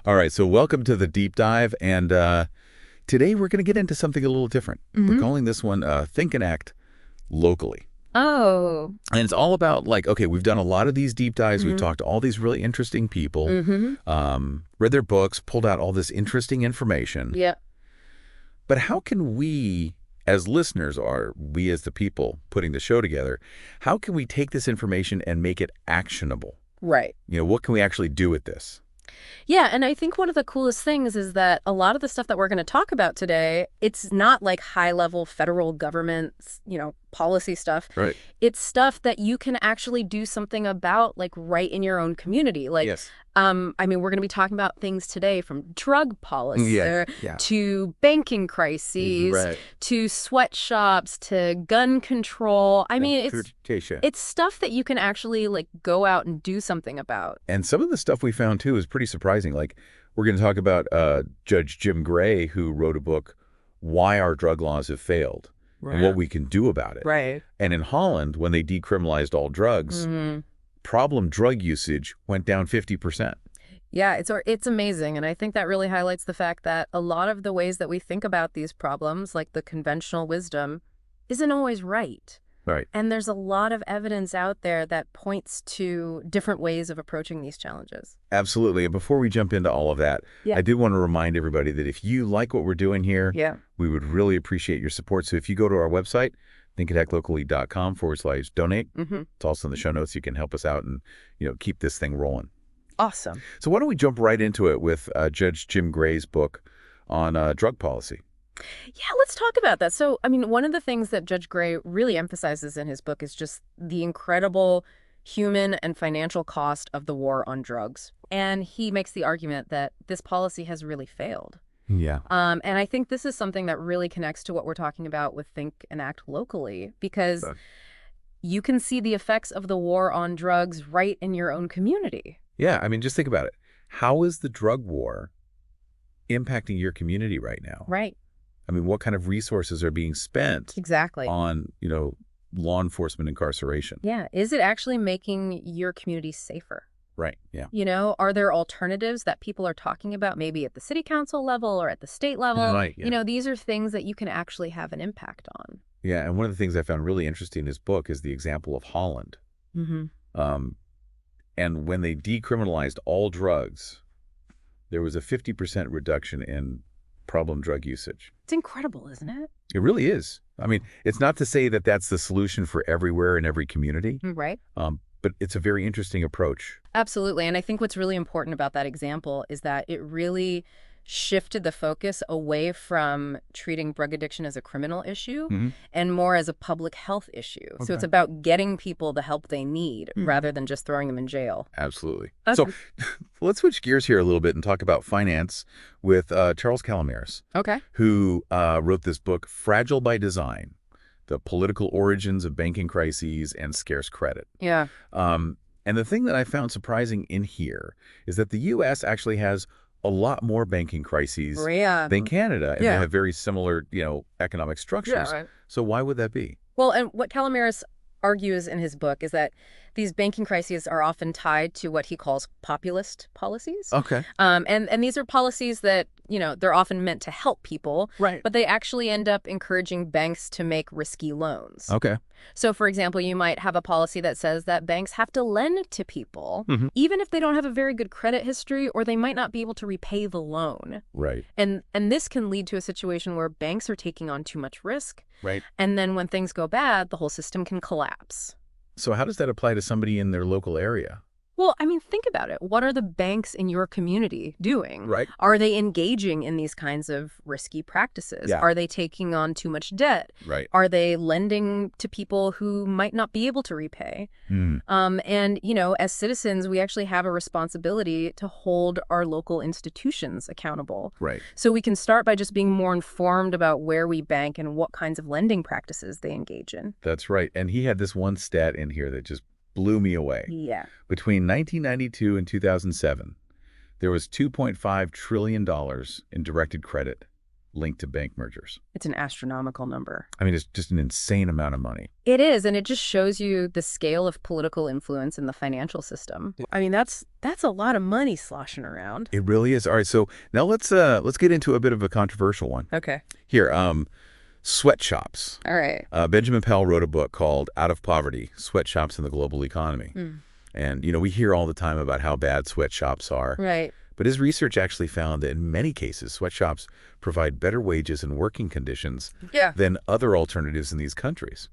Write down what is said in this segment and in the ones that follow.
All right, so welcome to the deep dive, and today we're going to get into something a little different. We're calling this one Think and Act Locally. Oh. And it's all about, like, okay, we've done a lot of these deep dives. We've talked to all these really interesting people, read their books, pulled out all this interesting information. Yeah. But how can we, as listeners, or we as the people putting the show together, how can we take this information and make it actionable? Right. You know, what can we actually do with this? Yeah, and I think one of the coolest things is that a lot of the stuff that we're going to talk about today, it's not like high-level federal government, policy stuff. Right. It's stuff that you can actually do something about, like, right in your own community. Like, Yes. we're going to be talking about things today from drug policy Yeah. to banking crises, Right. to sweatshops, to gun control. I mean, it's stuff that you can actually, like, go out and do something about. And some of the stuff we found, too, is pretty surprising. Like, we're going to talk about Judge Jim Gray, who wrote a book, Why Our Drug Laws Have Failed, and what we can do about it. Right. And in Holland, when they decriminalized all drugs, problem drug usage went down 50%. Yeah, it's amazing. And I think that really highlights the fact that a lot of the ways that we think about these problems, like the conventional wisdom, isn't always right. Right. And there's a lot of evidence out there that points to different ways of approaching these challenges. Absolutely. And before we jump into all of that, I did want to remind everybody that if you like what we're doing here, we would really appreciate your support. So if you go to our website, thinkandactlocally.com/donate, it's also in the show notes. You can help us out and, keep this thing rolling. Awesome. So why don't we jump right into it with Judge Jim Gray's book on drug policy? Yeah, let's talk about that. So, one of the things that Judge Gray really emphasizes in his book is just the incredible human and financial cost of the war on drugs. And he makes the argument that this policy has really failed. Yeah. And I think this is something that really connects to what we're talking about with Think and Act Locally, because you can see the effects of the war on drugs right in your own community. Yeah, just think about it. How is the drug war impacting your community right now? Right. What kind of resources are being spent on, law enforcement incarceration? Yeah. Is it actually making your community safer? Right. Yeah. Are there alternatives that people are talking about, maybe at the city council level or at the state level? Right. Yeah. These are things that you can actually have an impact on. Yeah. And one of the things I found really interesting in his book is the example of Holland. And when they decriminalized all drugs, there was a 50% reduction in problem drug usage. It's incredible, isn't it? It really is. It's not to say that that's the solution for everywhere in every community. Right. But it's a very interesting approach. Absolutely. And I think what's really important about that example is that it really shifted the focus away from treating drug addiction as a criminal issue and more as a public health issue. Okay. So it's about getting people the help they need rather than just throwing them in jail. Absolutely. Okay. So let's switch gears here a little bit and talk about finance with Charles Calomiris, who wrote this book, Fragile by Design, The Political Origins of Banking Crises and Scarce Credit. Yeah. And the thing that I found surprising in here is that the U.S. actually has a lot more banking crises than Canada. And they have very similar, economic structures. Yeah, right. So why would that be? Well, and what Calomiris argues in his book is that these banking crises are often tied to what he calls populist policies. Okay. And these are policies that, they're often meant to help people. Right. But they actually end up encouraging banks to make risky loans. Okay. So, for example, you might have a policy that says that banks have to lend to people, even if they don't have a very good credit history, or they might not be able to repay the loan. Right. And this can lead to a situation where banks are taking on too much risk. Right. And then when things go bad, the whole system can collapse. So how does that apply to somebody in their local area? Well, think about it. What are the banks in your community doing? Right. Are they engaging in these kinds of risky practices? Yeah. Are they taking on too much debt? Right. Are they lending to people who might not be able to repay? And, as citizens, we actually have a responsibility to hold our local institutions accountable. Right. So we can start by just being more informed about where we bank and what kinds of lending practices they engage in. That's right. And he had this one stat in here that just blew me away. Yeah. Between 1992 and 2007, there was $2.5 trillion in directed credit linked to bank mergers. It's an astronomical number. I mean, it's just an insane amount of money. It is, and it just shows you the scale of political influence in the financial system. I mean, that's a lot of money sloshing around. It really is. All right, so now let's get into a bit of a controversial one. Okay. Here, sweatshops. All right. Benjamin Powell wrote a book called Out of Poverty, Sweatshops in the Global Economy. And, we hear all the time about how bad sweatshops are. Right. But his research actually found that in many cases, sweatshops provide better wages and working conditions than other alternatives in these countries.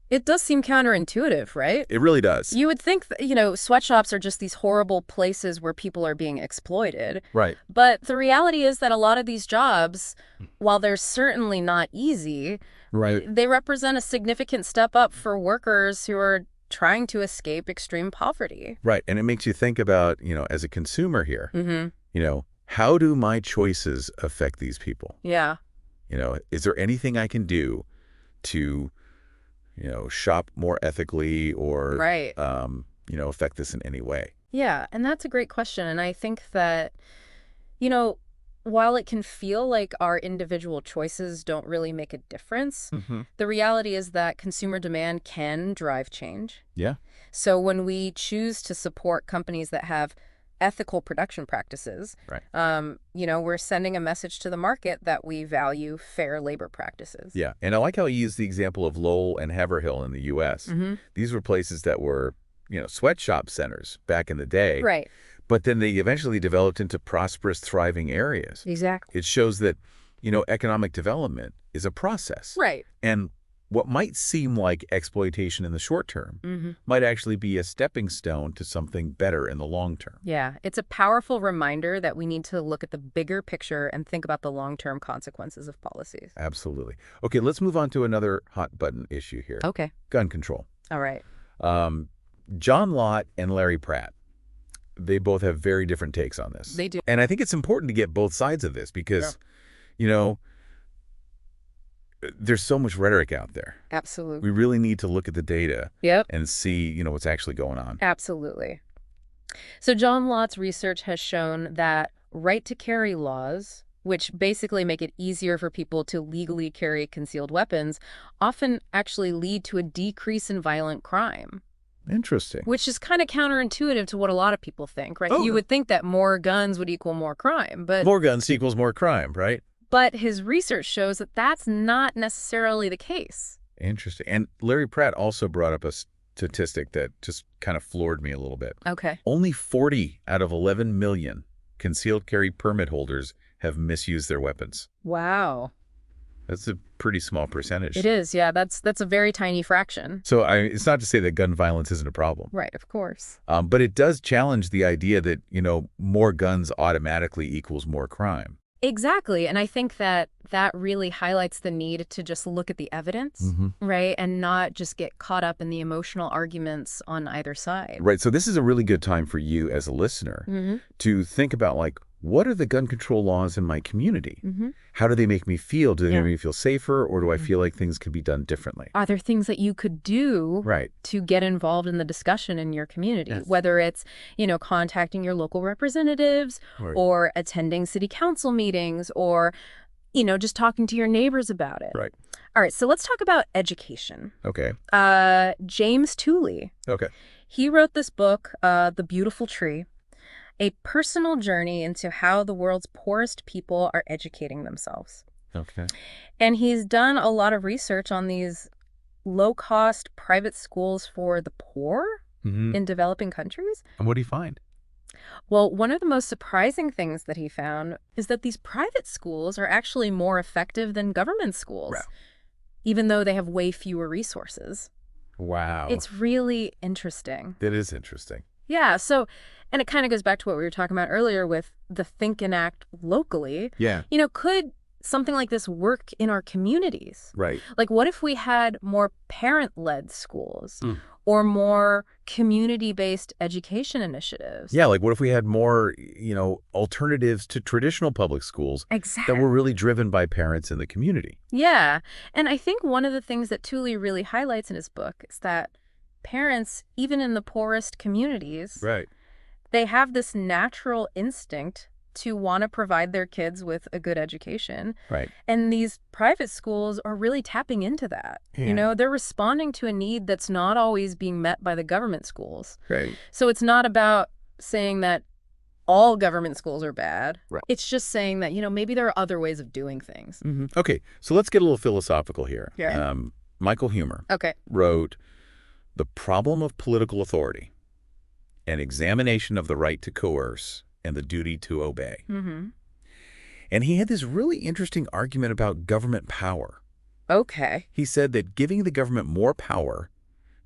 It does seem counterintuitive, right? It really does. You would think that, sweatshops are just these horrible places where people are being exploited. Right. But the reality is that a lot of these jobs, while they're certainly not easy, they represent a significant step up for workers who are trying to escape extreme poverty. Right. And it makes you think about, as a consumer here, how do my choices affect these people? Yeah. Is there anything I can do to, shop more ethically or, affect this in any way? Yeah. And that's a great question. And I think that, while it can feel like our individual choices don't really make a difference, the reality is that consumer demand can drive change. Yeah. So when we choose to support companies that have ethical production practices, we're sending a message to the market that we value fair labor practices. Yeah. And I like how you used the example of Lowell and Haverhill in the U.S. These were places that were, sweatshop centers back in the day. Right. But then they eventually developed into prosperous, thriving areas. Exactly. It shows that, economic development is a process. Right. And what might seem like exploitation in the short term might actually be a stepping stone to something better in the long term. Yeah. It's a powerful reminder that we need to look at the bigger picture and think about the long-term consequences of policies. Absolutely. Okay, let's move on to another hot button issue here. Okay. Gun control. All right. John Lott and Larry Pratt, they both have very different takes on this. They do. And I think it's important to get both sides of this because, there's so much rhetoric out there. Absolutely. We really need to look at the data Yep. and see, what's actually going on. Absolutely. So John Lott's research has shown that right-to-carry laws, which basically make it easier for people to legally carry concealed weapons, often actually lead to a decrease in violent crime. Interesting. Which is kind of counterintuitive to what a lot of people think, right? Oh. You would think that more guns would equal more crime, but... More guns equals more crime, right? But his research shows that that's not necessarily the case. Interesting. And Larry Pratt also brought up a statistic that just kind of floored me a little bit. Okay. Only 40 out of 11 million concealed carry permit holders have misused their weapons. Wow. That's a pretty small percentage. It is, yeah. That's a very tiny fraction. So it's not to say that gun violence isn't a problem. Right, of course. But it does challenge the idea that, more guns automatically equals more crime. Exactly. And I think that really highlights the need to just look at the evidence, right? And not just get caught up in the emotional arguments on either side. Right. So this is a really good time for you as a listener to think about, what are the gun control laws in my community? How do they make me feel? Do they make me feel safer, or do I feel like things could be done differently? Are there things that you could do to get involved in the discussion in your community? Yes. Whether it's, contacting your local representatives or attending city council meetings or, just talking to your neighbors about it. Right. All right. So let's talk about education. Okay. James Tooley. Okay. He wrote this book, The Beautiful Tree, a personal journey into how the world's poorest people are educating themselves. Okay. And he's done a lot of research on these low-cost private schools for the poor in developing countries. And what do you find? Well, one of the most surprising things that he found is that these private schools are actually more effective than government schools, even though they have way fewer resources. Wow. It's really interesting. That is interesting. Yeah. So, and it kind of goes back to what we were talking about earlier with the think and act locally. Yeah. Could something like this work in our communities? Right. Like, what if we had more parent-led schools or more community-based education initiatives? Yeah, like what if we had more, alternatives to traditional public schools that were really driven by parents in the community? Yeah. And I think one of the things that Tooley really highlights in his book is that parents, even in the poorest communities, they have this natural instinct to want to provide their kids with a good education. Right. And these private schools are really tapping into that. Yeah. You know, they're responding to a need that's not always being met by the government schools. Right. So it's not about saying that all government schools are bad. Right. It's just saying that, you know, maybe there are other ways of doing things. Mm-hmm. Okay, so let's get a little philosophical here. Yeah. Michael Huemer Okay. wrote The Problem of Political Authority, an examination of the right to coerce and the duty to obey. Mm-hmm. And he had this really interesting argument about government power. Okay. He said that giving the government more power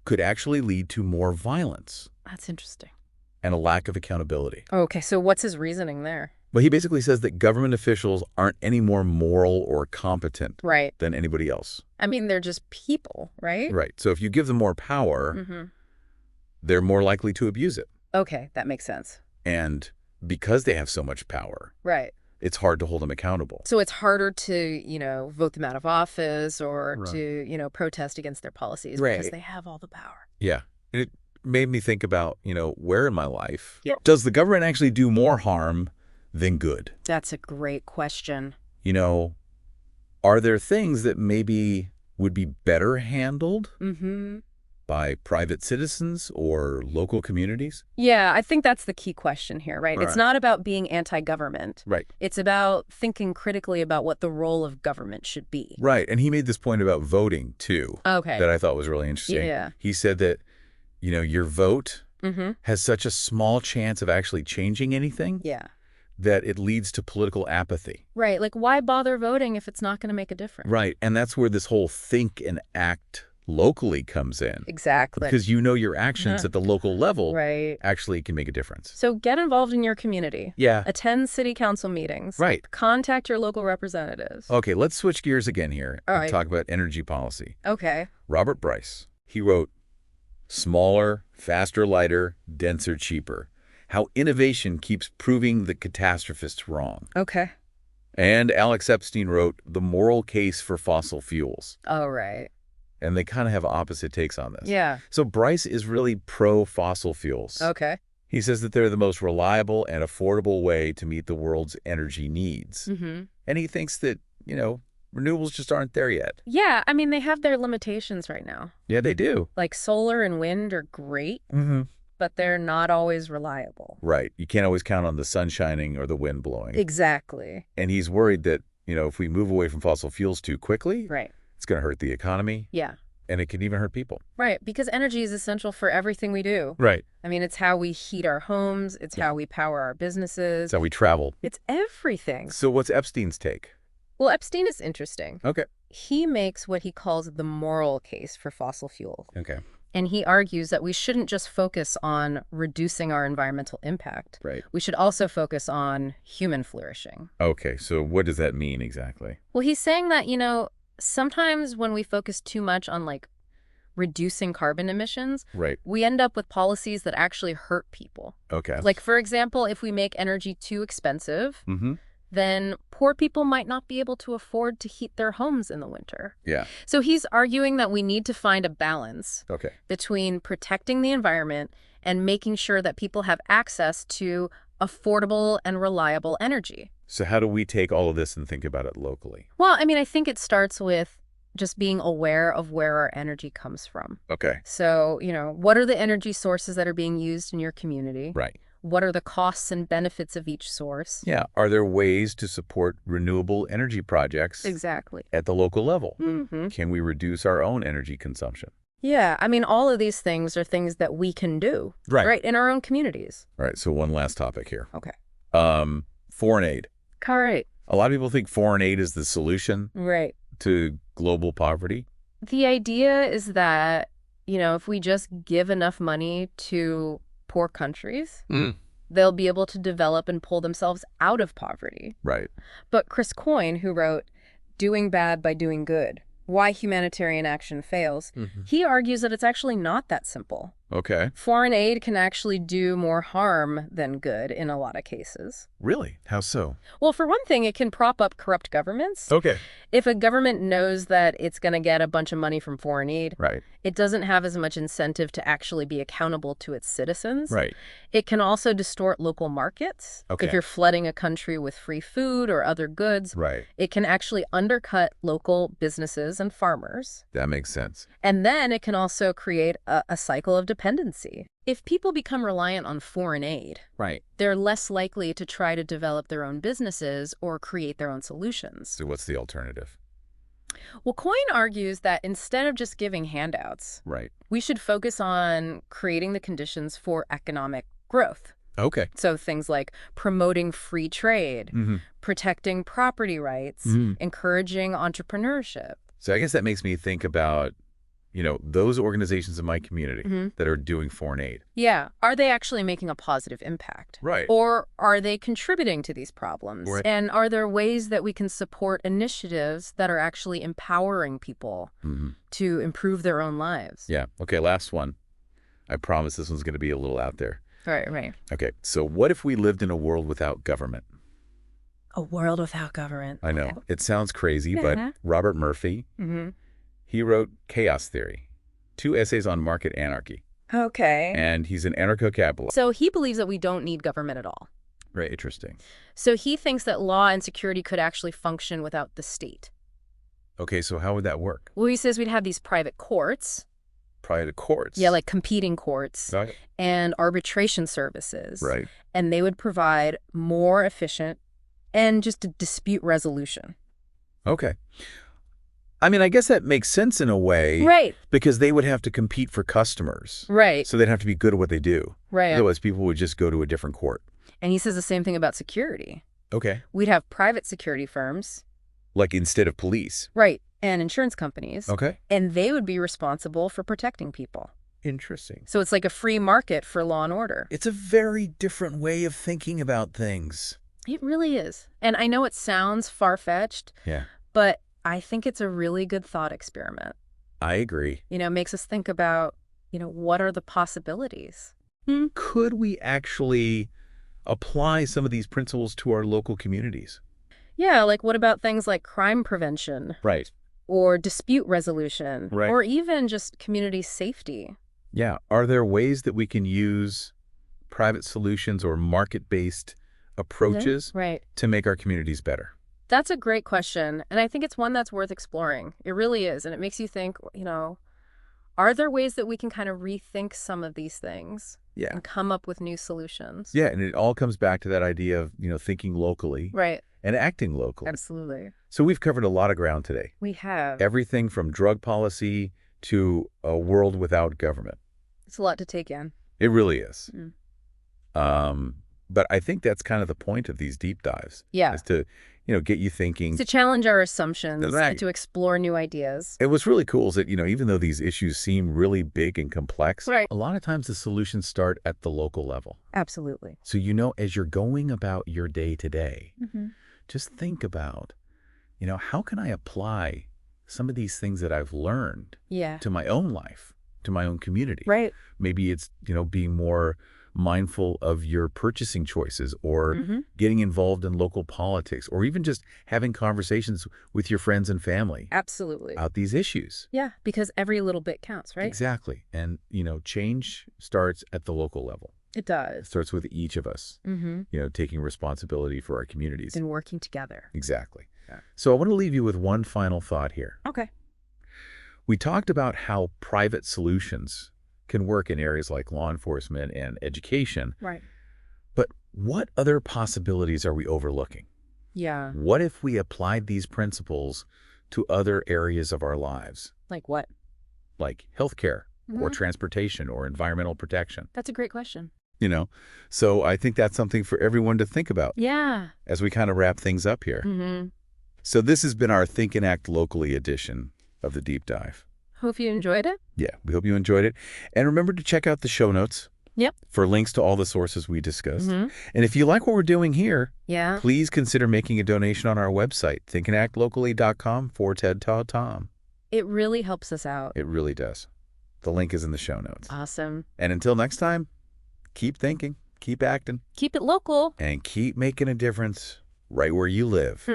could actually lead to more violence That's interesting. and a lack of accountability. Okay, so what's his reasoning there? But he basically says that government officials aren't any more moral or competent Right. than anybody else. I mean, they're just people, right? Right. So if you give them more power, Mm-hmm. they're more likely to abuse it. Okay, that makes sense. And because they have so much power, Right. it's hard to hold them accountable. So it's harder to, you know, vote them out of office or Right. to, you know, protest against their policies Right. because they have all the power. Yeah. And it made me think about, where in my life does the government actually do more harm than good? That's a great question. Are there things that maybe would be better handled Mm-hmm. by private citizens or local communities? Yeah, I think that's the key question here, right? It's Right. not about being anti-government. Right. It's about thinking critically about what the role of government should be. Right. And he made this point about voting, too, Okay. that I thought was really interesting. Yeah. He said that, your vote Mm-hmm. has such a small chance of actually changing anything Yeah. that it leads to political apathy. Right. Like, why bother voting if it's not going to make a difference? Right. And that's where this whole think and act locally comes in. Exactly. Because your actions at the local level Right. actually can make a difference. So get involved in your community. Yeah. Attend city council meetings. Right. Contact your local representatives. Okay, let's switch gears again here All and right. talk about energy policy. Okay. Robert Bryce, he wrote, Smaller, Faster, Lighter, Denser, Cheaper. How Innovation Keeps Proving the Catastrophists Wrong. Okay. And Alex Epstein wrote The Moral Case for Fossil Fuels. All right. And they kind of have opposite takes on this. Yeah. So Bryce is really pro-fossil fuels. Okay. He says that they're the most reliable and affordable way to meet the world's energy needs. Mm-hmm. And he thinks that, renewables just aren't there yet. Yeah. I mean, they have their limitations right now. Yeah, they do. Like solar and wind are great, Mm-hmm. but they're not always reliable. Right. You can't always count on the sun shining or the wind blowing. Exactly. And he's worried that, if we move away from fossil fuels too quickly, Right. it's going to hurt the economy. Yeah. And it can even hurt people. Right. Because energy is essential for everything we do. Right. I mean, it's how we heat our homes. It's how we power our businesses. It's how we travel. It's everything. So what's Epstein's take? Well, Epstein is interesting. Okay. He makes what he calls the moral case for fossil fuel. Okay. And he argues that we shouldn't just focus on reducing our environmental impact. Right. We should also focus on human flourishing. Okay. So what does that mean exactly? Well, he's saying that, sometimes when we focus too much on reducing carbon emissions, Right. we end up with policies that actually hurt people. Okay. Like, for example, if we make energy too expensive, Mm-hmm. then poor people might not be able to afford to heat their homes in the winter. Yeah. So he's arguing that we need to find a balance Okay. between protecting the environment and making sure that people have access to affordable and reliable energy. So how do we take all of this and think about it locally? Well, I mean, I think it starts with just being aware of where our energy comes from. Okay. So, what are the energy sources that are being used in your community? Right. What are the costs and benefits of each source? Yeah. Are there ways to support renewable energy projects Exactly. at the local level? Mm-hmm. Can we reduce our own energy consumption? Yeah, I mean, all of these things are things that we can do, right, in our own communities. All right. So one last topic here. Okay. Foreign aid. All right. A lot of people think foreign aid is the solution Right. to global poverty. The idea is that, if we just give enough money to poor countries, they'll be able to develop and pull themselves out of poverty. Right. But Chris Coyne, who wrote Doing Bad by Doing Good, Why Humanitarian Action Fails, he argues that it's actually not that simple. Okay. Foreign aid can actually do more harm than good in a lot of cases. Really? How so? Well, for one thing, it can prop up corrupt governments. Okay. If a government knows that it's going to get a bunch of money from foreign aid, Right. it doesn't have as much incentive to actually be accountable to its citizens. Right. It can also distort local markets. Okay. If you're flooding a country with free food or other goods, Right. it can actually undercut local businesses and farmers. That makes sense. And then it can also create a cycle of dependency. If people become reliant on foreign aid, Right. they're less likely to try to develop their own businesses or create their own solutions. So what's the alternative? Well, Coyne argues that instead of just giving handouts, Right. we should focus on creating the conditions for economic growth. Okay. So things like promoting free trade, protecting property rights, encouraging entrepreneurship. So I guess that makes me think about, those organizations in my community that are doing foreign aid. Yeah. Are they actually making a positive impact? Right. Or are they contributing to these problems? Right. And are there ways that we can support initiatives that are actually empowering people to improve their own lives? Yeah. Okay, last one. I promise this one's going to be a little out there. Right. Okay, so what if we lived in a world without government? A world without government. I know. It sounds crazy, Yeah. but Robert Murphy, he wrote Chaos Theory, 2 essays on market anarchy. Okay. And he's an anarcho-capitalist. So he believes that we don't need government at all. Very interesting. So he thinks that law and security could actually function without the state. Okay, so how would that work? Well, he says we'd have these private courts. Private courts? Yeah, like competing courts. Right. And arbitration services. Right. And they would provide more efficient and just a dispute resolution. Okay. I mean, I guess that makes sense in a way. Right. Because they would have to compete for customers. Right. So they'd have to be good at what they do. Right. Otherwise, people would just go to a different court. And he says the same thing about security. Okay. We'd have private security firms. Like instead of police. Right. And insurance companies. Okay. And they would be responsible for protecting people. Interesting. So it's like a free market for law and order. It's a very different way of thinking about things. It really is. And I know it sounds far-fetched. Yeah. But I think it's a really good thought experiment. I agree. It makes us think about, what are the possibilities? Could we actually apply some of these principles to our local communities? Yeah, like what about things like crime prevention? Right. Or dispute resolution? Right. Or even just community safety? Yeah. Are there ways that we can use private solutions or market-based approaches to make our communities better? That's a great question. And I think it's one that's worth exploring. It really is. And it makes you think, are there ways that we can kind of rethink some of these things? Yeah. And come up with new solutions? Yeah. And it all comes back to that idea of, thinking locally. Right. And acting locally. Absolutely. So we've covered a lot of ground today. We have. Everything from drug policy to a world without government. It's a lot to take in. It really is. But I think that's kind of the point of these deep dives. Yeah. Is to, get you thinking. To challenge our assumptions and to explore new ideas. And what's really cool is that, even though these issues seem really big and complex, a lot of times the solutions start at the local level. Absolutely. So, as you're going about your day to day, just think about, how can I apply some of these things that I've learned to my own life, to my own community? Right. Maybe it's, being more mindful of your purchasing choices or getting involved in local politics or even just having conversations with your friends and family. Absolutely. About these issues. Yeah, because every little bit counts, right? Exactly. And, change starts at the local level. It does. It starts with each of us, taking responsibility for our communities. And working together. Exactly. Yeah. So I want to leave you with one final thought here. Okay. We talked about how private solutions can work in areas like law enforcement and education. Right. But what other possibilities are we overlooking? Yeah. What if we applied these principles to other areas of our lives? Like what? Like healthcare or transportation or environmental protection. That's a great question. So I think that's something for everyone to think about. Yeah. As we kind of wrap things up here. So this has been our Think and Act Locally edition of the Deep Dive. Hope you enjoyed it. Yeah, we hope you enjoyed it. And remember to check out the show notes. Yep. For links to all the sources we discussed. And if you like what we're doing here, please consider making a donation on our website, thinkandactlocally.com/TED Talk Tom. It really helps us out. It really does. The link is in the show notes. Awesome. And until next time, keep thinking, keep acting. Keep it local. And keep making a difference right where you live.